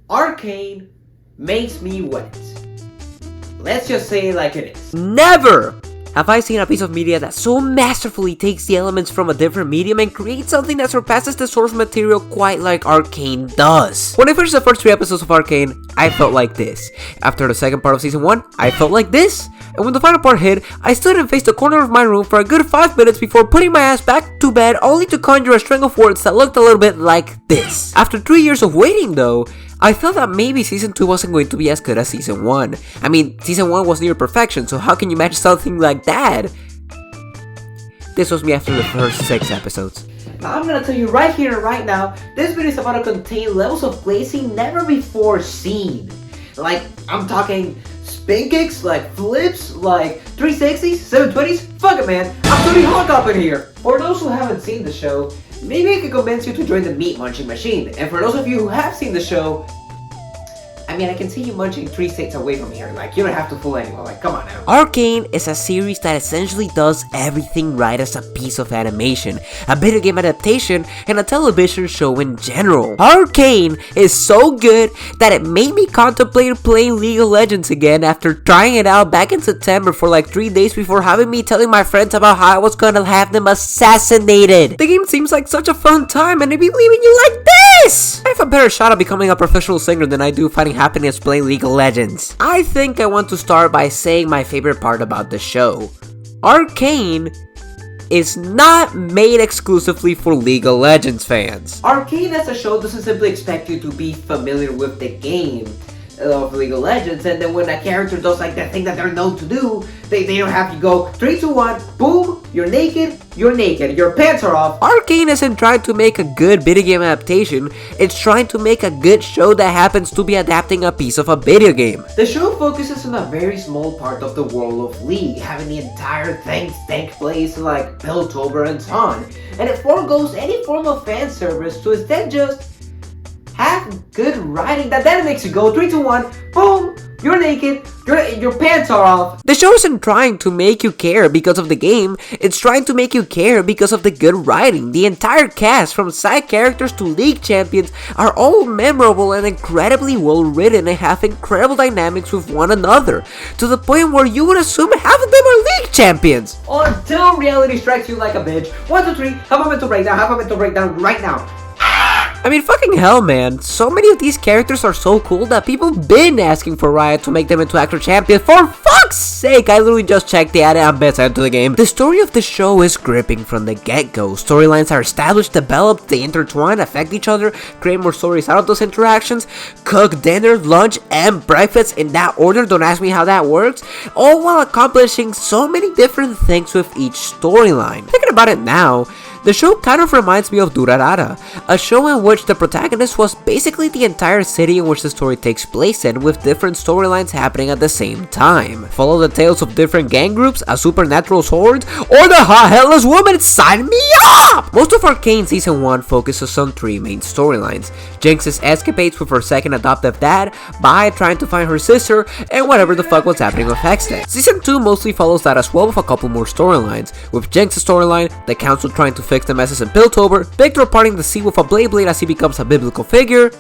Arcane makes me wet. Let's just say it like it is. Never have I seen a piece of media that so masterfully takes the elements from a different medium and creates something that surpasses the source material quite like Arcane does. When I finished the first 3 episodes of Arcane, I felt like this. After the second part of season 1, I felt like this. And when the final part hit, I stood and faced the corner of my room for a good 5 minutes before putting my ass back to bed, only to conjure a string of words that looked a little bit like this. After 3 years of waiting though, I felt that maybe season 2 wasn't going to be as good as season 1. I mean, season 1 was near perfection, so how can you match something like that? This was me after the first 6 episodes. Now I'm gonna tell you right here and right now, this video is about to contain levels of glazing never before seen. Like, I'm talking spin kicks, like flips, like 360s, 720s, fuck it man, I'm Tony Hawk up in here! For those who haven't seen the show, maybe I can convince you to join the meat munching machine. And for those of you who have seen the show, I mean, I can see you munching 3 states away from here. Like, you don't have to fool anyone. Like, come on now. Arcane is a series that essentially does everything right as a piece of animation, a video game adaptation, and a television show in general. Arcane is so good that it made me contemplate playing League of Legends again after trying it out back in September for like 3 days before having me telling my friends about how I was gonna have them assassinated. The game seems like such a fun time and I be leaving you like this! I have a better shot at becoming a professional singer than I do finding happiness playing League of Legends. I think I want to start by saying my favorite part about the show. Arcane is not made exclusively for League of Legends fans. Arcane as a show doesn't simply expect you to be familiar with the game of League of Legends, and then when a character does like that thing that they're known to do, they don't have to go 3, 2, 1, boom, you're naked, your pants are off. Arcane isn't trying to make a good video game adaptation, it's trying to make a good show that happens to be adapting a piece of a video game. The show focuses on a very small part of the world of League, having the entire thing take place in like Piltover and Ton, and it forgoes any form of fan service to instead just have good writing that then makes you go 3, 2, 1, boom, you're naked, your pants are off. The show isn't trying to make you care because of the game, it's trying to make you care because of the good writing. The entire cast, from side characters to league champions, are all memorable and incredibly well written and have incredible dynamics with one another, to the point where you would assume half of them are league champions. Until reality strikes you like a bitch. 1, 2, 3, have a mental breakdown right now. I mean, fucking hell, man. So many of these characters are so cool that people have been asking for Riot to make them into actual champions. For fuck's sake, I literally just checked the ad and been sent to the game. The story of the show is gripping from the get-go. Storylines are established, developed, they intertwine, affect each other, create more stories out of those interactions, cook dinner, lunch, and breakfast in that order. Don't ask me how that works. All while accomplishing so many different things with each storyline. Thinking about it now, the show kind of reminds me of Durarara, a show in which the protagonist was basically the entire city in which the story takes place in, with different storylines happening at the same time. Follow the tales of different gang groups, a supernatural sword, or the hot headless woman. Sign me up! Most of Arcane Season 1 focuses on 3 main storylines: Jinx's escapades with her second adoptive dad, Bai trying to find her sister, and whatever the fuck was happening with Hextech. Season 2 mostly follows that as well, with a couple more storylines, with Jinx's storyline, the council trying to fix the messes in Piltover, Victor parting the sea with a blade as he becomes a biblical figure,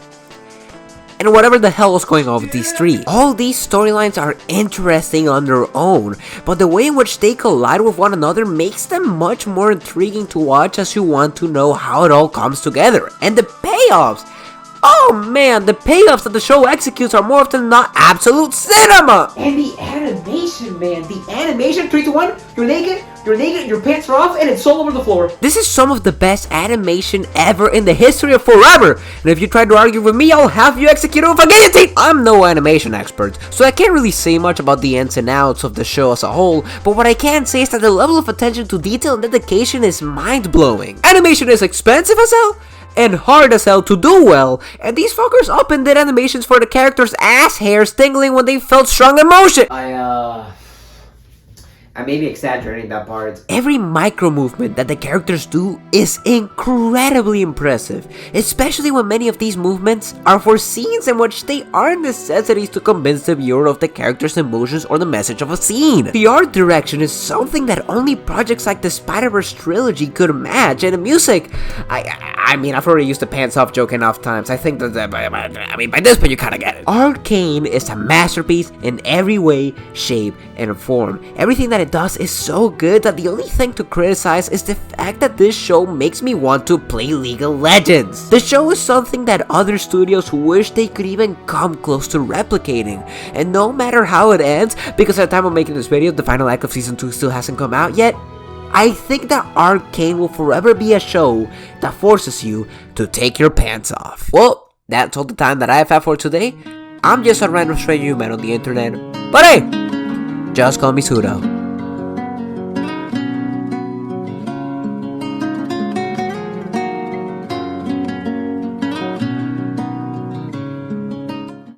and whatever the hell was going on with these 3. All these storylines are interesting on their own, but the way in which they collide with one another makes them much more intriguing to watch, as you want to know how it all comes together. And the payoffs! Oh man, the payoffs that the show executes are more often than not absolute cinema! And the animation, man, the animation, 3, 2, 1, you're naked, your pants are off, and it's all over the floor. This is some of the best animation ever in the history of forever, and if you try to argue with me, I'll have you executed with a guillotine! I'm no animation expert, so I can't really say much about the ins and outs of the show as a whole, but what I can say is that the level of attention to detail and dedication is mind-blowing. Animation is expensive as hell, and hard as hell to do well, and these fuckers up and did animations for the characters' ass hairs tingling when they felt strong emotion. I may be exaggerating that part. Every micro movement that the characters do is incredibly impressive, especially when many of these movements are for scenes in which they aren't necessities to convince the viewer of the character's emotions or the message of a scene. The art direction is something that only projects like the Spider-Verse trilogy could match, and the music, I mean, I've already used the pants off joke enough times. I think that, by this point you kinda get it. Arcane is a masterpiece in every way, shape, and form. Everything that it does is so good that the only thing to criticize is the fact that this show makes me want to play League of Legends. The show is something that other studios wish they could even come close to replicating, and no matter how it ends, because at the time of making this video, the final act of Season 2 still hasn't come out yet, I think that Arcane will forever be a show that forces you to take your pants off. Well, that's all the time that I have had for today. I'm just a random stranger you met on the internet, but hey, just call me Pseudo.